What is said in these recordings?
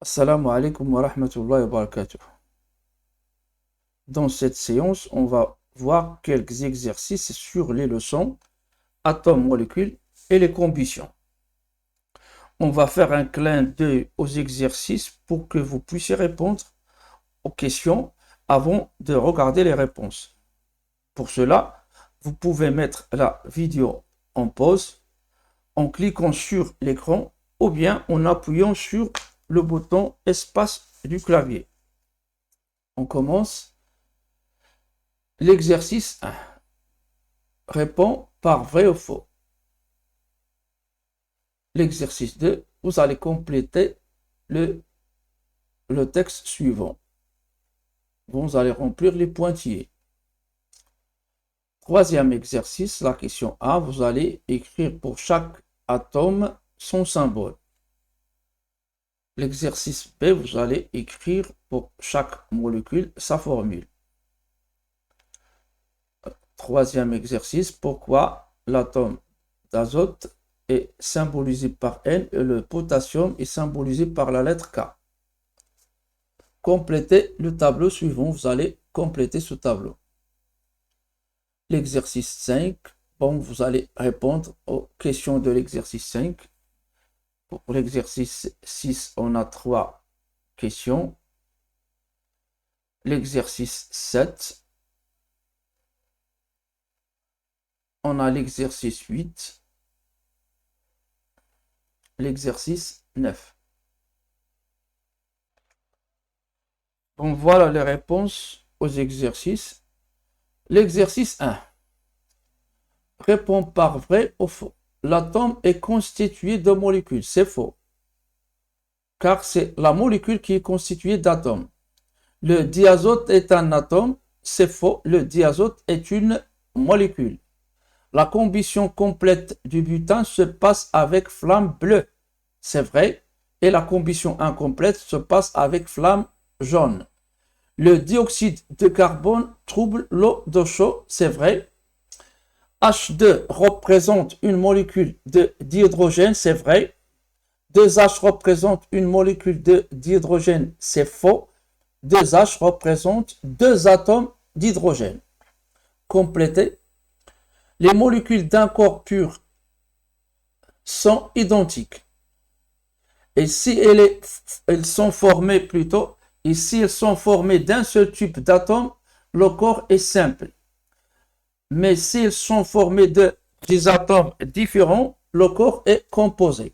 Assalamu alaikum wa rahmatullahi wa barakatuh. Dans cette séance, on va voir quelques exercices sur les leçons atomes, molécules et les combustions. On va faire un clin d'œil aux exercices pour que vous puissiez répondre aux questions avant de regarder les réponses. Pour cela, vous pouvez mettre la vidéo en pause en cliquant sur l'écran ou bien en appuyant sur le bouton espace du clavier. On commence. L'exercice 1. Réponds par vrai ou faux. L'exercice 2. Vous allez compléter le texte suivant. Vous allez remplir les pointillés. Troisième exercice, la question A. Vous allez écrire pour chaque atome son symbole. L'exercice B. Vous allez écrire pour chaque molécule sa formule. Troisième exercice, pourquoi l'atome d'azote est symbolisé par N et le potassium est symbolisé par la lettre K. Complétez le tableau suivant, vous allez compléter ce tableau. L'exercice 5, vous allez répondre aux questions de l'exercice 5. Pour l'exercice 6, on a 3 questions. L'exercice 7, on a l'exercice 8, l'exercice 9. Donc voilà les réponses aux exercices. L'exercice 1. Réponds par vrai ou faux. L'atome est constitué de molécules. C'est faux. Car c'est la molécule qui est constituée d'atomes. Le diazote est un atome. C'est faux. Le diazote est une molécule. La combustion complète du butane se passe avec flamme bleue. C'est vrai. Et la combustion incomplète se passe avec flamme jaune. Le dioxyde de carbone trouble l'eau d'eau chaude. C'est vrai. H2 représente une molécule de dihydrogène. C'est vrai. 2H représente une molécule de dihydrogène. C'est faux. 2H représente 2 atomes d'hydrogène. Complétez. Les molécules d'un corps pur sont identiques. Et si elles sont formées plutôt, et si elles sont formées d'un seul type d'atome, le corps est simple. Mais s'ils sont formés des atomes différents, le corps est composé.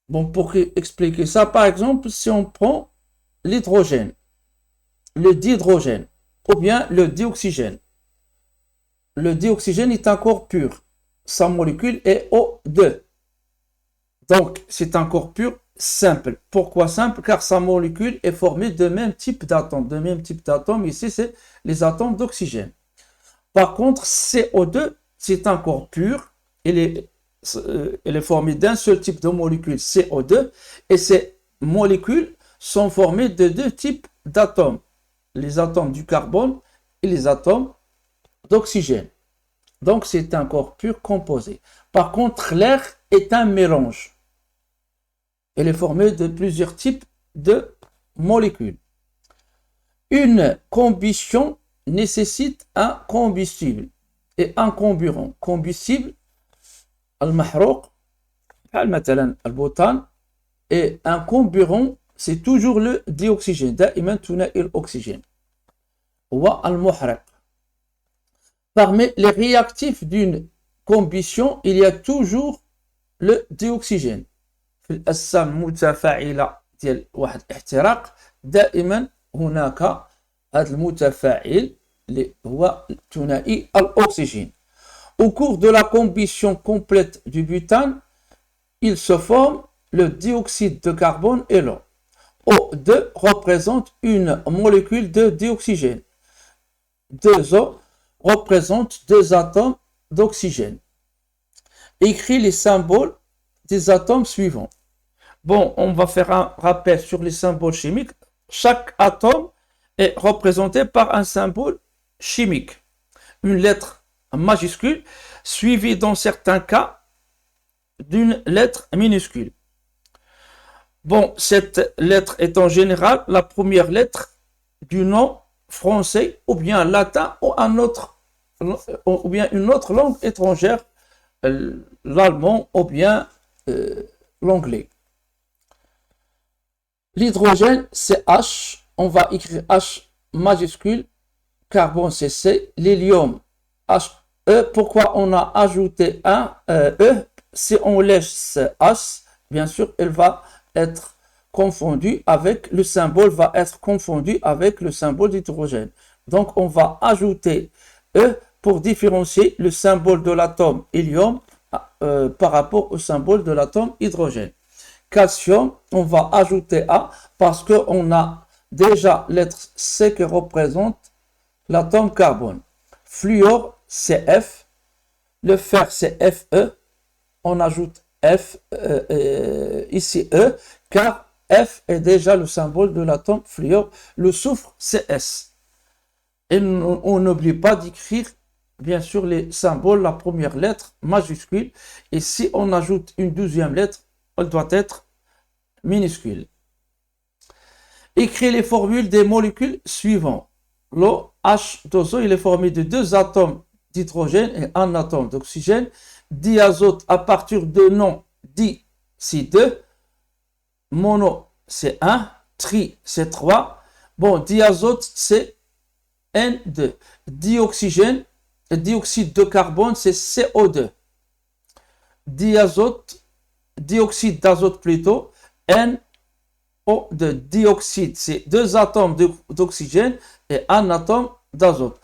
Bon, pour expliquer ça, par exemple, si on prend l'hydrogène, le dihydrogène, ou bien le dioxygène. Le dioxygène est un corps pur. Sa molécule est O2. Donc, c'est un corps pur simple. Pourquoi simple? Car sa molécule est formée de même type d'atomes. De même type d'atomes, ici, c'est les atomes d'oxygène. Par contre, CO2, c'est un corps pur. Il est formé d'un seul type de molécule, CO2. Et ces molécules sont formées de 2 types d'atomes. Les atomes du carbone et les atomes d'oxygène. Donc, c'est un corps pur composé. Par contre, l'air est un mélange. Il est formé de plusieurs types de molécules. Une combustion nécessite un combustible et un comburant. Combustible, al-mahrouq, مثلا البوتان, et un comburant, c'est toujours le dioxygène. دائما ثنائي الأكسجين. هو المحرق. Parmi les réactifs d'une combustion, il y a toujours le dioxygène. في الأجسام المتفاعلة ديال واحد الاحتراق دائما هناك هذا المتفاعل اللي هو ثنائي الأكسجين. Au cours de la combustion complète du butane, il se forme le dioxyde de carbone et l'eau. O2 représente une molécule de dioxygène. 2O représente 2 atomes d'oxygène. Écris les symboles des atomes suivants. Bon, on va faire un rappel sur les symboles chimiques. Chaque atome est représenté par un symbole chimique. Une lettre majuscule suivie dans certains cas d'une lettre minuscule. Bon, cette lettre est en général la première lettre du nom français ou bien latin ou bien une autre langue étrangère, l'allemand ou bien l'anglais. L'hydrogène, c'est H. On va écrire H majuscule. Carbone, c'est C. L'hélium, H. E. Pourquoi on a ajouté un E? Si on laisse H, bien sûr, elle va être confondue avec le symbole, va être confondu avec le symbole d'hydrogène. Donc, on va ajouter E pour différencier le symbole de l'atome hélium par rapport au symbole de l'atome hydrogène. Calcium, on va ajouter A parce qu'on a déjà lettre C qui représente l'atome carbone. Fluor, c'est F. Le fer, c'est Fe. On ajoute F ici E, car F est déjà le symbole de l'atome fluor. Le soufre, c'est S. Et on n'oublie pas d'écrire, bien sûr, les symboles, la première lettre majuscule. Et si on ajoute une deuxième lettre, elle doit être minuscule. Écrire les formules des molécules suivantes. L'eau H2O, il est formé de 2 atomes d'hydrogène et un atome d'oxygène. Diazote à partir de nom di, c'est 2. Mono, c'est 1. Tri, c'est 3. Bon, diazote, c'est N2. Dioxygène, dioxyde de carbone, c'est CO2. Diazote, dioxyde d'azote plutôt, NO de dioxyde, c'est 2 atomes d'oxygène et un atome d'azote.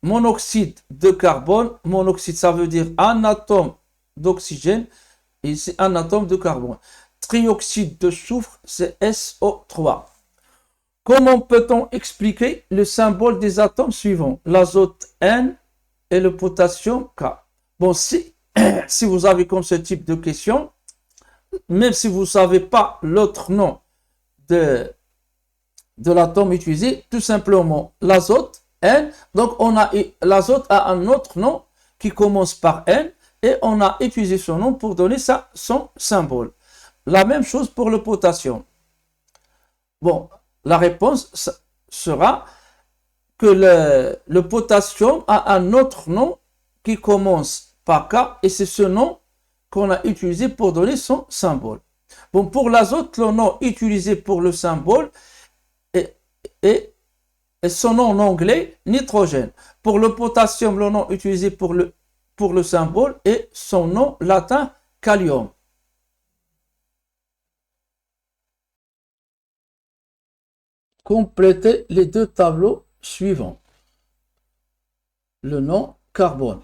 Monoxyde de carbone, monoxyde ça veut dire un atome d'oxygène et ici un atome de carbone. Trioxyde de soufre, c'est SO3. Comment peut-on expliquer le symbole des atomes suivants? L'azote N et le potassium K. Bon, si vous avez comme ce type de question, même si vous ne savez pas l'autre nom de l'atome utilisé, tout simplement l'azote, N. Donc, l'azote a un autre nom qui commence par N et on a utilisé son nom pour donner son symbole. La même chose pour le potassium. Bon, la réponse sera que le potassium a un autre nom qui commence par K et c'est ce nom qu'on a utilisé pour donner son symbole. Bon, pour l'azote, le nom utilisé pour le symbole est son nom en anglais, nitrogène. Pour le potassium, le nom utilisé pour le symbole est son nom latin, kalium. Complétez les deux tableaux suivants. Le nom carbone.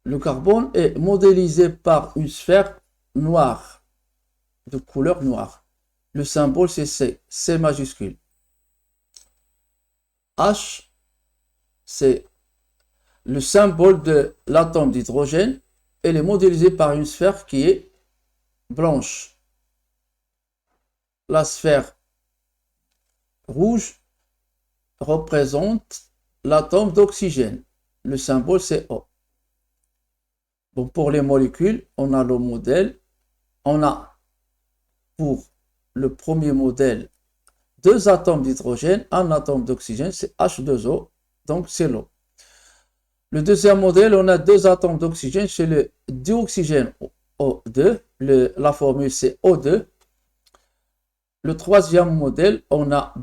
Le carbone est modélisé par une sphère noire, de couleur noire. Le symbole c'est C, C majuscule. H, c'est le symbole de l'atome d'hydrogène. Elle est modélisée par une sphère qui est blanche. La sphère rouge représente l'atome d'oxygène. Le symbole c'est O. Bon, pour les molécules, on a le modèle. On a pour le premier modèle 2 atomes d'hydrogène, un atome d'oxygène, c'est H2O, donc c'est l'eau. Le deuxième modèle, on a 2 atomes d'oxygène, c'est le dioxygène O2, la formule c'est O2. Le troisième modèle, on a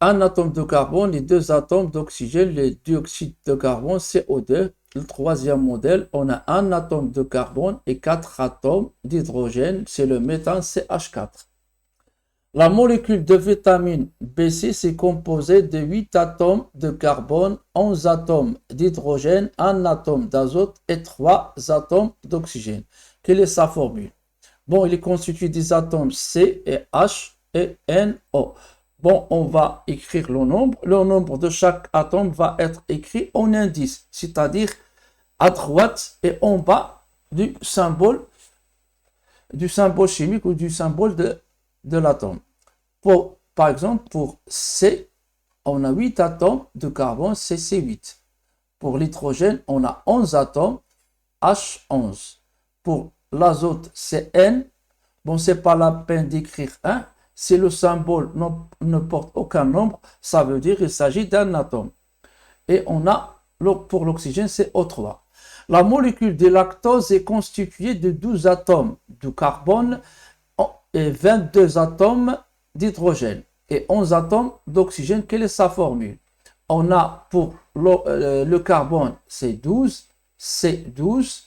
un atome de carbone et 2 atomes d'oxygène, le dioxyde de carbone, CO2. Le troisième modèle, on a un atome de carbone et 4 atomes d'hydrogène, c'est le méthane CH4. La molécule de vitamine B6 est composée de 8 atomes de carbone, 11 atomes d'hydrogène, 1 atome d'azote et 3 atomes d'oxygène. Quelle est sa formule? Bon, il est constitué des atomes C et H et NO. Bon, on va écrire le nombre. Le nombre de chaque atome va être écrit en indice, c'est-à-dire à droite et en bas du symbole chimique ou du symbole de l'atome. Par exemple, pour C, on a 8 atomes de carbone, c'est C8. Pour l'hydrogène, on a 11 atomes, H11. Pour l'azote, c'est N. Bon, c'est pas la peine d'écrire 1. Si le symbole ne porte aucun nombre, ça veut dire qu'il s'agit d'un atome. Et on a, pour l'oxygène, c'est O3. La molécule de lactose est constituée de 12 atomes de carbone et 22 atomes d'hydrogène et 11 atomes d'oxygène. Quelle est sa formule? On a pour le carbone, c'est 12, C12,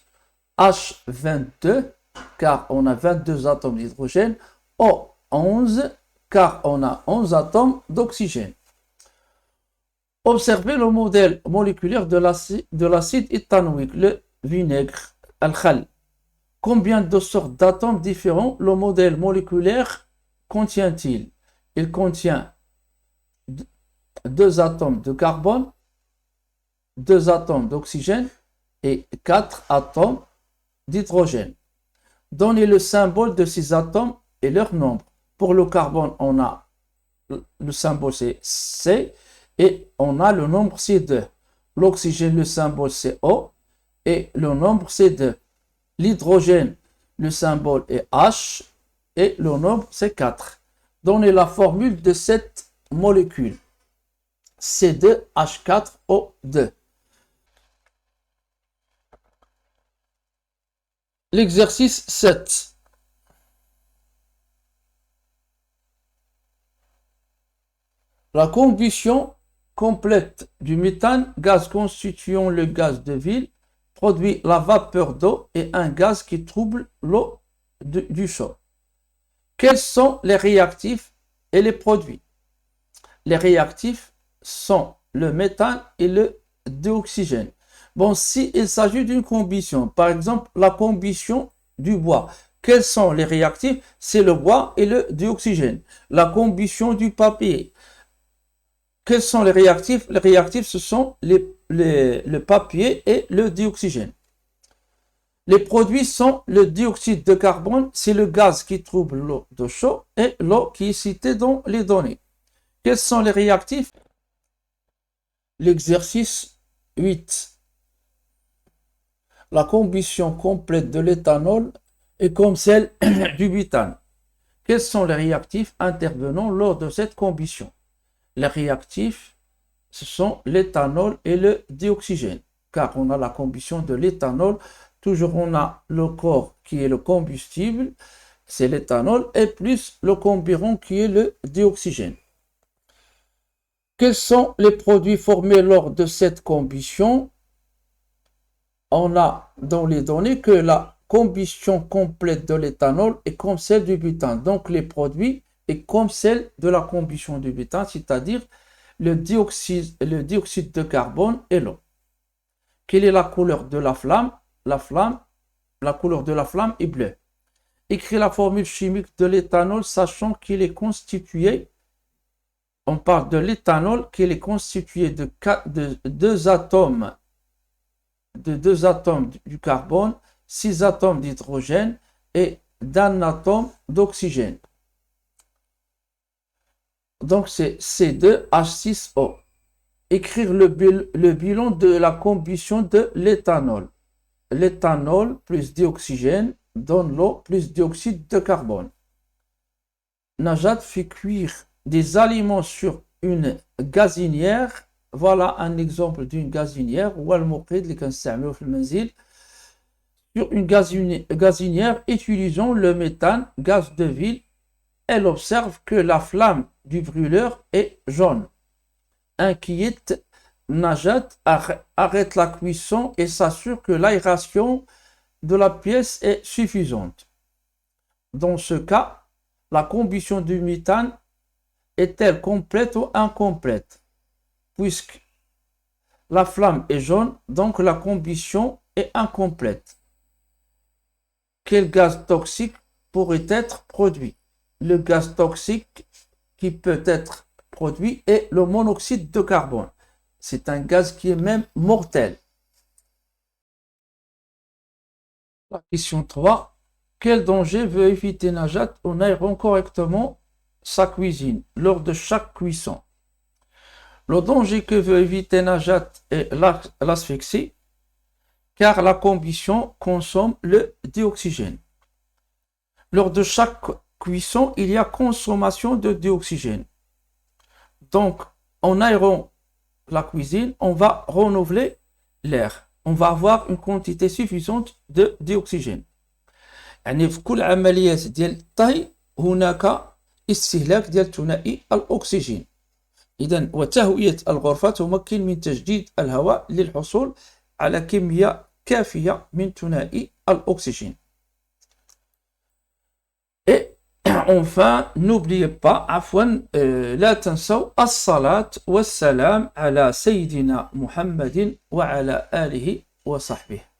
H22, car on a 22 atomes d'hydrogène, O11, car on a 11 atomes d'oxygène. Observez le modèle moléculaire de l'acide éthanoïque, le vinaigre, al-khal. Combien de sortes d'atomes différents le modèle moléculaire contient-il? Il contient 2 atomes de carbone, 2 atomes d'oxygène et 4 atomes d'hydrogène. Donnez le symbole de ces atomes et leur nombre. Pour le carbone, on a le symbole c'est C et on a le nombre c'est 2. L'oxygène, le symbole c'est O et le nombre c'est 2. L'hydrogène, le symbole est H et le nombre c'est 4. Donnez la formule de cette molécule. C2H4O2. L'exercice 7. La combustion complète du méthane, gaz constituant le gaz de ville, produit la vapeur d'eau et un gaz qui trouble l'eau du chaud. Quels sont les réactifs et les produits? Les réactifs sont le méthane et le dioxygène. Bon, s'il s'agit d'une combustion, par exemple la combustion du bois, quels sont les réactifs? C'est le bois et le dioxygène. La combustion du papier, quels sont les réactifs? Les réactifs, ce sont le papier et le dioxygène. Les produits sont le dioxyde de carbone, c'est le gaz qui trouble l'eau de chaud et l'eau qui est citée dans les données. Quels sont les réactifs? L'exercice 8. La combustion complète de l'éthanol est comme celle du butane. Quels sont les réactifs intervenant lors de cette combustion? Les réactifs, ce sont l'éthanol et le dioxygène, car on a la combustion de l'éthanol. Toujours on a le corps qui est le combustible, c'est l'éthanol, et plus le carburant qui est le dioxygène. Quels sont les produits formés lors de cette combustion? On a dans les données que la combustion complète de l'éthanol est comme celle du butane. Donc les produits est comme celle de la combustion du butane, c'est-à-dire le dioxyde de carbone et l'eau. Quelle est la couleur de la flamme? La couleur de la flamme est bleue. Écris la formule chimique de l'éthanol, sachant qu'il est constitué, on parle de l'éthanol, qu'il est constitué de 2 atomes du carbone, 6 atomes d'hydrogène et d'un atome d'oxygène. Donc c'est C2H6O. Écrire le bilan de la combustion de l'éthanol. L'éthanol plus dioxygène donne l'eau plus dioxyde de carbone. Najat fait cuire des aliments sur une gazinière. Voilà un exemple d'une gazinière. Sur une gazinière utilisant le méthane, gaz de ville. Elle observe que la flamme du brûleur est jaune. Inquiète, Najat arrête la cuisson et s'assure que l'aération de la pièce est suffisante. Dans ce cas, la combustion du méthane est-elle complète ou incomplète? Puisque la flamme est jaune, donc la combustion est incomplète. Quel gaz toxique pourrait être produit? Le gaz toxique qui peut être produit est le monoxyde de carbone. C'est un gaz qui est même mortel. La question 3. Quel danger veut éviter Najat en aérant correctement sa cuisine lors de chaque cuisson? Le danger que veut éviter Najat est l'asphyxie, car la combustion consomme le dioxygène. lors de chaque cuisson, il y a consommation de dioxygène. Donc, en aérant la cuisine, on va renouveler l'air. On va avoir une quantité suffisante de dioxygène. يعني في كل عمليات ديال الطهي هناك استهلاك ديال ثنائي الأكسجين. إذن وتهوية الغرفة تمكن من تجديد الهواء للحصول على كمية كافية من ثنائي الأكسجين. Et enfin, n'oubliez pas, عفوا, لا تنسوا الصلاة والسلام على سيدنا محمد وعلى آله وصحبه.